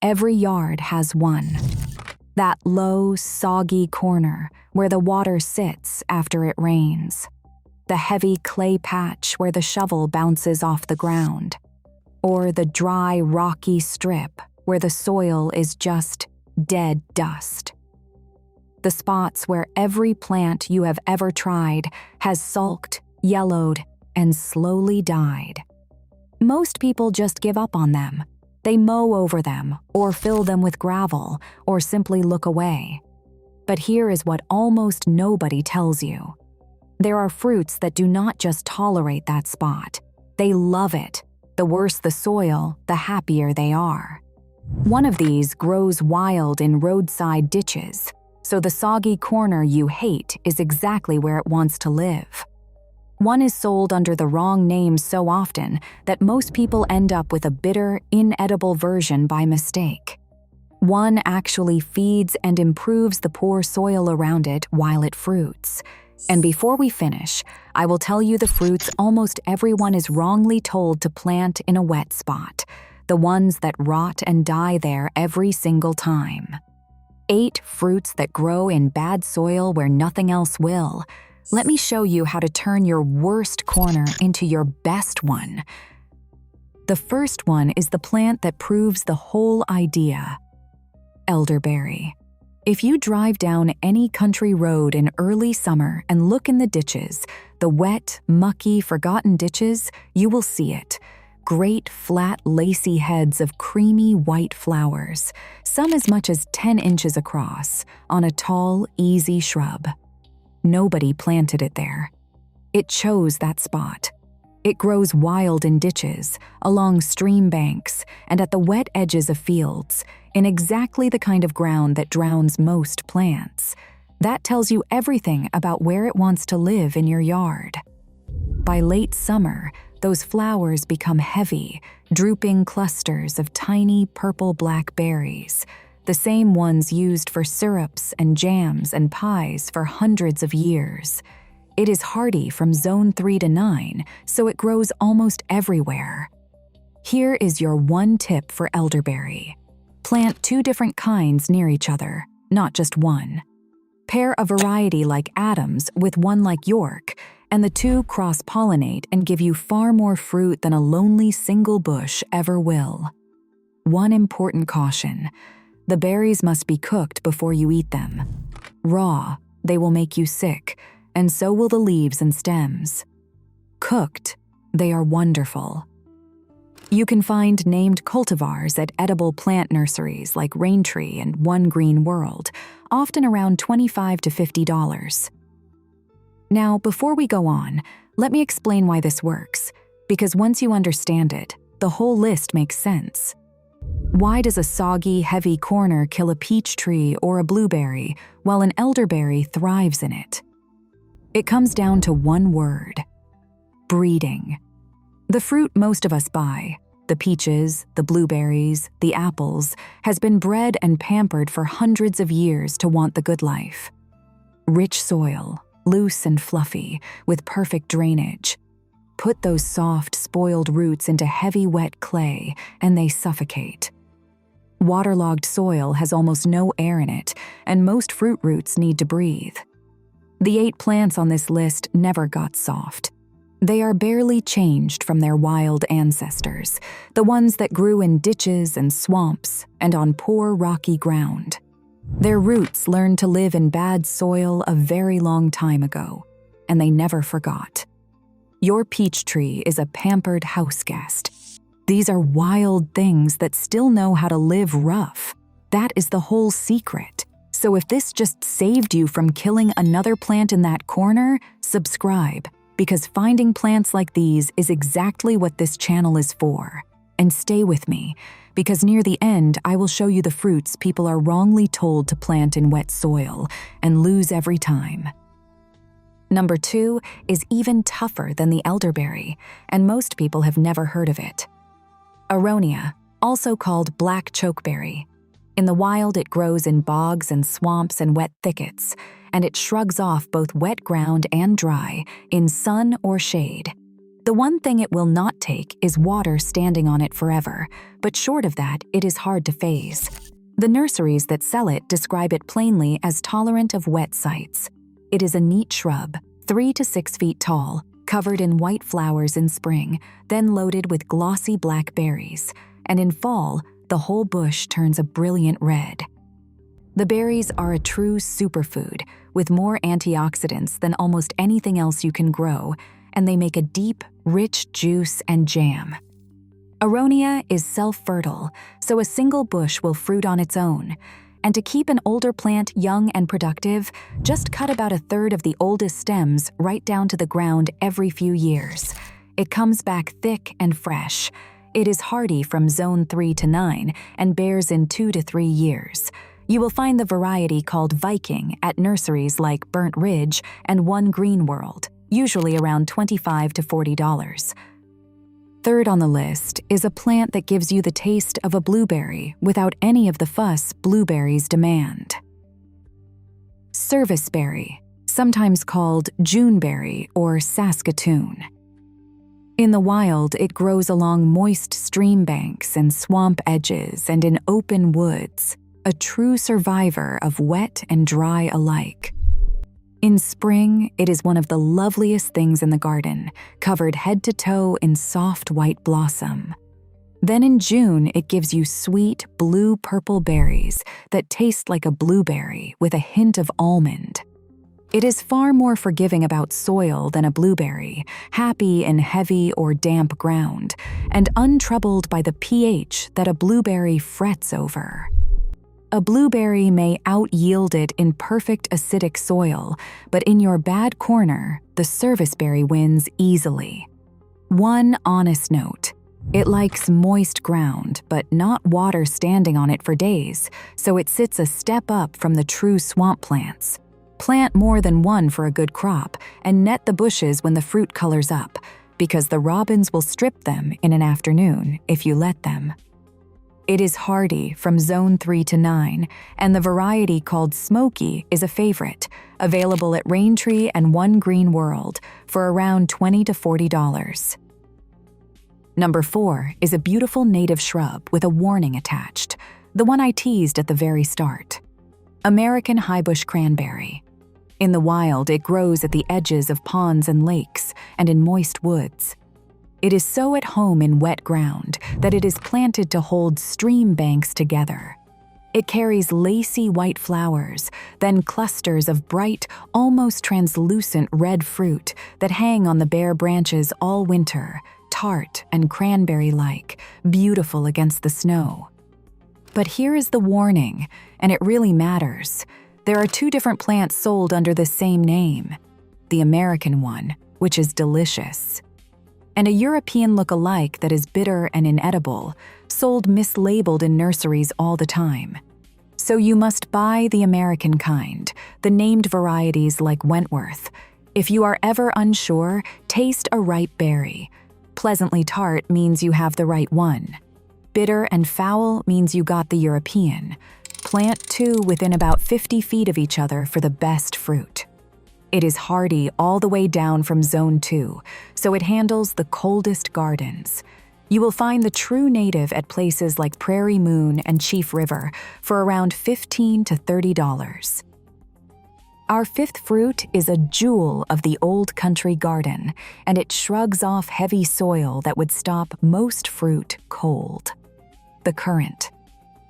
every yard has one. That low, soggy corner where the water sits after it rains. The heavy clay patch where the shovel bounces off the ground. Or the dry, rocky strip where the soil is just dead dust. The spots where every plant you have ever tried has sulked, yellowed, and slowly died. Most people just give up on them. They mow over them, or fill them with gravel, or simply look away. But here is what almost nobody tells you. There are fruits that do not just tolerate that spot. They love it. The worse the soil, the happier they are. One of these grows wild in roadside ditches, so the soggy corner you hate is exactly where it wants to live. One is sold under the wrong name so often that most people end up with a bitter, inedible version by mistake. One actually feeds and improves the poor soil around it while it fruits. And before we finish, I will tell you the fruits almost everyone is wrongly told to plant in a wet spot, the ones that rot and die there every single time. 8 fruits that grow in bad soil where nothing else will. Let me show you how to turn your worst corner into your best one. The first one is the plant that proves the whole idea. Elderberry. If you drive down any country road in early summer and look in the ditches, the wet, mucky, forgotten ditches, you will see it. Great, flat, lacy heads of creamy white flowers, some as much as 10 inches across, on a tall, easy shrub. Nobody planted it there. It chose that spot. It grows wild in ditches, along stream banks, and at the wet edges of fields, in exactly the kind of ground that drowns most plants. That tells you everything about where it wants to live in your yard. By late summer, those flowers become heavy, drooping clusters of tiny purple-black berries, the same ones used for syrups and jams and pies for hundreds of years. It is hardy from zone 3 to 9, so it grows almost everywhere. Here is your one tip for elderberry. Plant 2 different kinds near each other, not just one. Pair a variety like Adams with one like York, and the 2 cross-pollinate and give you far more fruit than a lonely single bush ever will. One important caution: the berries must be cooked before you eat them. Raw, they will make you sick, and so will the leaves and stems. Cooked, they are wonderful. You can find named cultivars at edible plant nurseries like Raintree and One Green World, often around $25 to $50. Now, before we go on, let me explain why this works, because once you understand it, the whole list makes sense. Why does a soggy, heavy corner kill a peach tree or a blueberry while an elderberry thrives in it? It comes down to one word: breeding. The fruit most of us buy, the peaches, the blueberries, the apples, has been bred and pampered for hundreds of years to want the good life. Rich soil, loose and fluffy, with perfect drainage. Put those soft, spoiled roots into heavy, wet clay, and they suffocate. Waterlogged soil has almost no air in it, and most fruit roots need to breathe. The 8 plants on this list never got soft. They are barely changed from their wild ancestors, the ones that grew in ditches and swamps and on poor rocky ground. Their roots learned to live in bad soil a very long time ago, and they never forgot. Your peach tree is a pampered house guest. These are wild things that still know how to live rough. That is the whole secret. So if this just saved you from killing another plant in that corner, subscribe, because finding plants like these is exactly what this channel is for. And stay with me, because near the end, I will show you the fruits people are wrongly told to plant in wet soil and lose every time. Number 2 is even tougher than the elderberry, and most people have never heard of it. Aronia, also called black chokeberry. In the wild, it grows in bogs and swamps and wet thickets, and it shrugs off both wet ground and dry, in sun or shade. The one thing it will not take is water standing on it forever, but short of that, it is hard to phase. The nurseries that sell it describe it plainly as tolerant of wet sites. It is a neat shrub, 3 to 6 feet tall, covered in white flowers in spring, then loaded with glossy black berries, and in fall, the whole bush turns a brilliant red. The berries are a true superfood, with more antioxidants than almost anything else you can grow, and they make a deep, rich juice and jam. Aronia is self-fertile, so a single bush will fruit on its own. And to keep an older plant young and productive, just cut about a third of the oldest stems right down to the ground every few years. It comes back thick and fresh. It is hardy from zone 3 to 9 and bears in 2 to 3 years. You will find the variety called Viking at nurseries like Burnt Ridge and One Green World, usually around $25 to $40. Third on the list is a plant that gives you the taste of a blueberry without any of the fuss blueberries demand. Serviceberry, sometimes called juneberry or Saskatoon. In the wild, it grows along moist stream banks and swamp edges and in open woods, a true survivor of wet and dry alike. In spring, it is one of the loveliest things in the garden, covered head to toe in soft white blossom. Then in June, it gives you sweet blue-purple berries that taste like a blueberry with a hint of almond. It is far more forgiving about soil than a blueberry, happy in heavy or damp ground, and untroubled by the pH that a blueberry frets over. A blueberry may out-yield it in perfect acidic soil, but in your bad corner, the serviceberry wins easily. One honest note: it likes moist ground, but not water standing on it for days, so it sits a step up from the true swamp plants. Plant more than one for a good crop, and net the bushes when the fruit colors up, because the robins will strip them in an afternoon if you let them. It is hardy from zone 3 to 9, and the variety called Smoky is a favorite, available at Raintree and One Green World for around $20 to $40. Number 4 is a beautiful native shrub with a warning attached, the one I teased at the very start. American highbush cranberry. In the wild, it grows at the edges of ponds and lakes and in moist woods. It is so at home in wet ground that it is planted to hold stream banks together. It carries lacy white flowers, then clusters of bright, almost translucent red fruit that hang on the bare branches all winter, tart and cranberry-like, beautiful against the snow. But here is the warning, and it really matters. There are 2 different plants sold under the same name. The American one, which is delicious, and a European look-alike that is bitter and inedible, sold mislabeled in nurseries all the time. So you must buy the American kind, the named varieties like Wentworth. If you are ever unsure, taste a ripe berry. Pleasantly tart means you have the right one. Bitter and foul means you got the European. Plant 2 within about 50 feet of each other for the best fruit. It is hardy all the way down from zone 2, so it handles the coldest gardens. You will find the true native at places like Prairie Moon and Chief River for around $15 to $30. Our 5th fruit is a jewel of the old country garden, and it shrugs off heavy soil that would stop most fruit cold. The currant.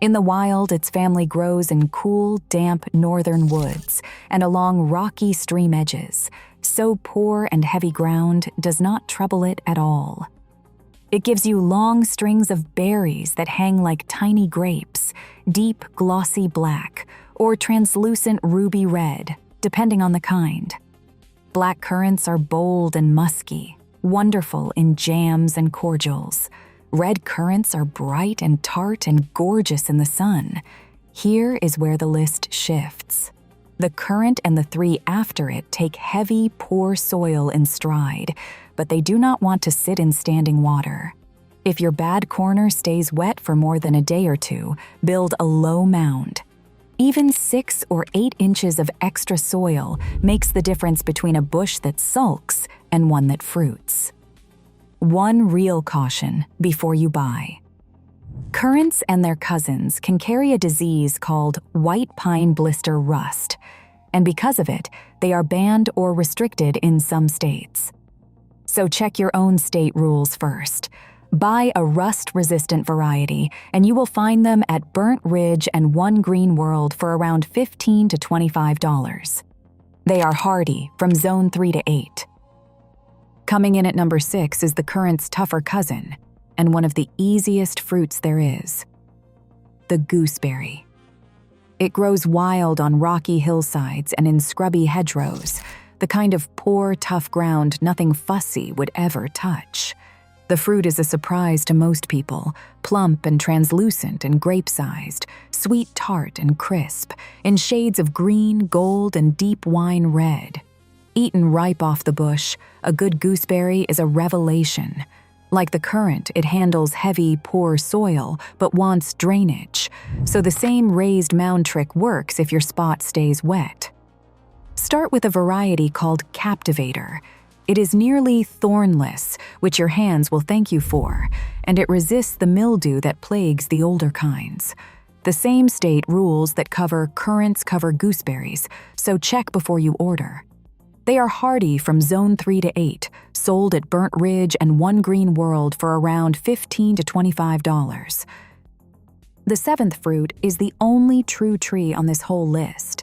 In the wild, its family grows in cool, damp northern woods and along rocky stream edges, so poor and heavy ground does not trouble it at all. It gives you long strings of berries that hang like tiny grapes, deep glossy black, or translucent ruby red, depending on the kind. Black currants are bold and musky, wonderful in jams and cordials. Red currants are bright and tart and gorgeous in the sun. Here is where the list shifts. The currant and the 3 after it take heavy, poor soil in stride, but they do not want to sit in standing water. If your bad corner stays wet for more than a day or 2, build a low mound. Even 6 or 8 inches of extra soil makes the difference between a bush that sulks and one that fruits. One real caution before you buy. Currants and their cousins can carry a disease called white pine blister rust, and because of it, they are banned or restricted in some states. So check your own state rules first. Buy a rust-resistant variety, and you will find them at Burnt Ridge and One Green World for around $15 to $25. They are hardy from zone 3 to 8. Coming in at number 6 is the currant's tougher cousin, and one of the easiest fruits there is, the gooseberry. It grows wild on rocky hillsides and in scrubby hedgerows, the kind of poor, tough ground nothing fussy would ever touch. The fruit is a surprise to most people, plump and translucent and grape-sized, sweet tart and crisp, in shades of green, gold, and deep wine red. Eaten ripe off the bush, a good gooseberry is a revelation. Like the currant, it handles heavy, poor soil, but wants drainage, so the same raised mound trick works if your spot stays wet. Start with a variety called Captivator. It is nearly thornless, which your hands will thank you for, and it resists the mildew that plagues the older kinds. The same state rules that cover currants cover gooseberries, so check before you order. They are hardy from zone 3 to 8, sold at Burnt Ridge and One Green World for around $15 to $25. The 7th fruit is the only true tree on this whole list,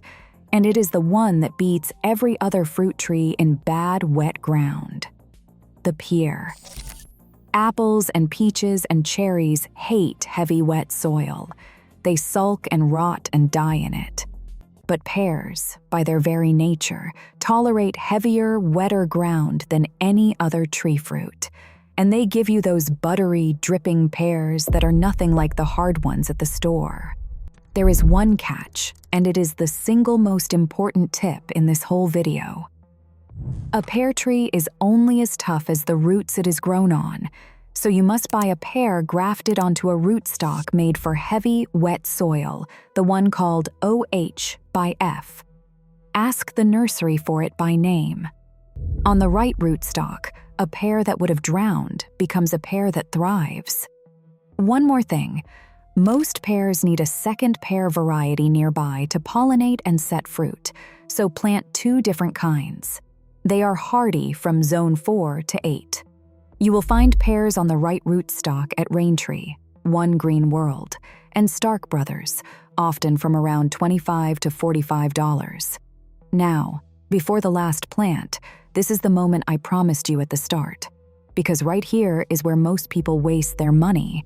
and it is the one that beats every other fruit tree in bad, wet ground. The pear. Apples and peaches and cherries hate heavy, wet soil. They sulk and rot and die in it. But pears, by their very nature, tolerate heavier, wetter ground than any other tree fruit, and they give you those buttery, dripping pears that are nothing like the hard ones at the store. There is one catch, and it is the single most important tip in this whole video. A pear tree is only as tough as the roots it is grown on, so you must buy a pear grafted onto a rootstock made for heavy, wet soil, the one called OH by F. Ask the nursery for it by name. On the right rootstock, a pear that would have drowned becomes a pear that thrives. One more thing. Most pears need a second pear variety nearby to pollinate and set fruit, so plant 2 different kinds. They are hardy from zone 4 to 8. You will find pears on the right rootstock at Raintree, One Green World, and Stark Brothers, often from around $25 to $45. Now, before the last plant, this is the moment I promised you at the start, because right here is where most people waste their money.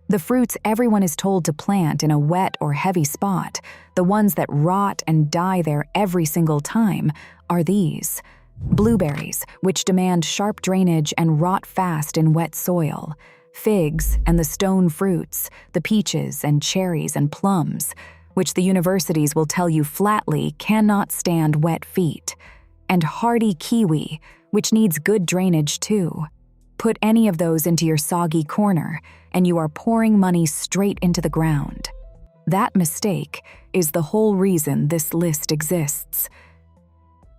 The fruits everyone is told to plant in a wet or heavy spot, the ones that rot and die there every single time, are these. Blueberries, which demand sharp drainage and rot fast in wet soil. Figs and the stone fruits, the peaches and cherries and plums, which the universities will tell you flatly cannot stand wet feet. And hardy kiwi, which needs good drainage too. Put any of those into your soggy corner, and you are pouring money straight into the ground. That mistake is the whole reason this list exists.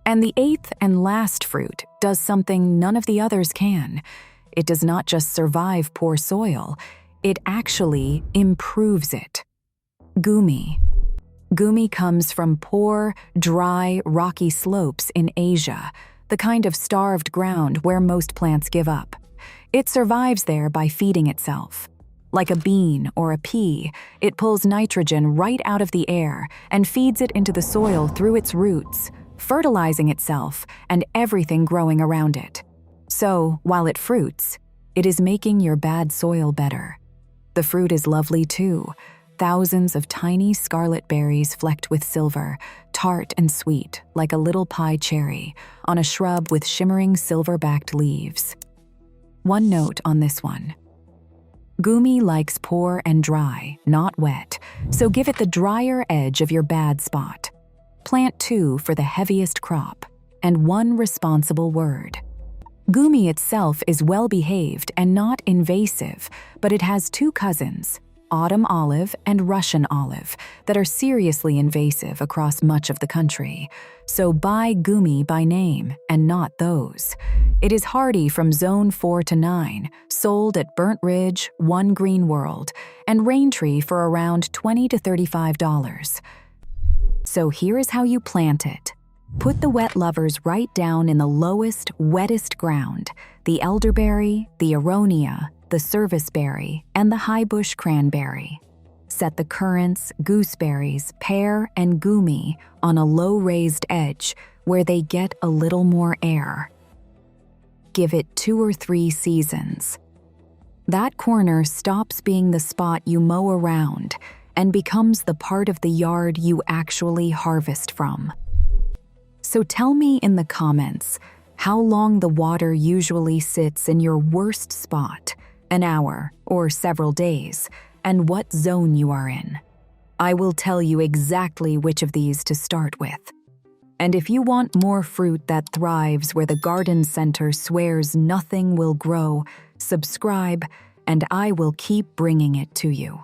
And the 8th and last fruit does something none of the others can. It does not just survive poor soil, it actually improves it. Goumi. Goumi comes from poor, dry, rocky slopes in Asia, the kind of starved ground where most plants give up. It survives there by feeding itself. Like a bean or a pea, it pulls nitrogen right out of the air and feeds it into the soil through its roots, fertilizing itself and everything growing around it. So, while it fruits, it is making your bad soil better. The fruit is lovely too. Thousands of tiny scarlet berries flecked with silver, tart and sweet like a little pie cherry, on a shrub with shimmering silver-backed leaves. One note on this one. Goumi likes poor and dry, not wet, so give it the drier edge of your bad spot. Plant 2 for the heaviest crop, and 1 responsible word. Goumi itself is well-behaved and not invasive, but it has 2 cousins, autumn olive and Russian olive that are seriously invasive across much of the country. So buy Goumi by name and not those. It is hardy from zone 4 to 9, sold at Burnt Ridge, One Green World, and Raintree for around $20 to $35. So here is how you plant it. Put the wet lovers right down in the lowest, wettest ground: the elderberry, the Aronia, the serviceberry, and the highbush cranberry. Set the currants, gooseberries, pear, and Goumi on a low raised edge where they get a little more air. Give it 2 or 3 seasons. That corner stops being the spot you mow around and becomes the part of the yard you actually harvest from. So tell me in the comments how long the water usually sits in your worst spot, an hour or several days, and what zone you are in. I will tell you exactly which of these to start with. And if you want more fruit that thrives where the garden center swears nothing will grow, subscribe and I will keep bringing it to you.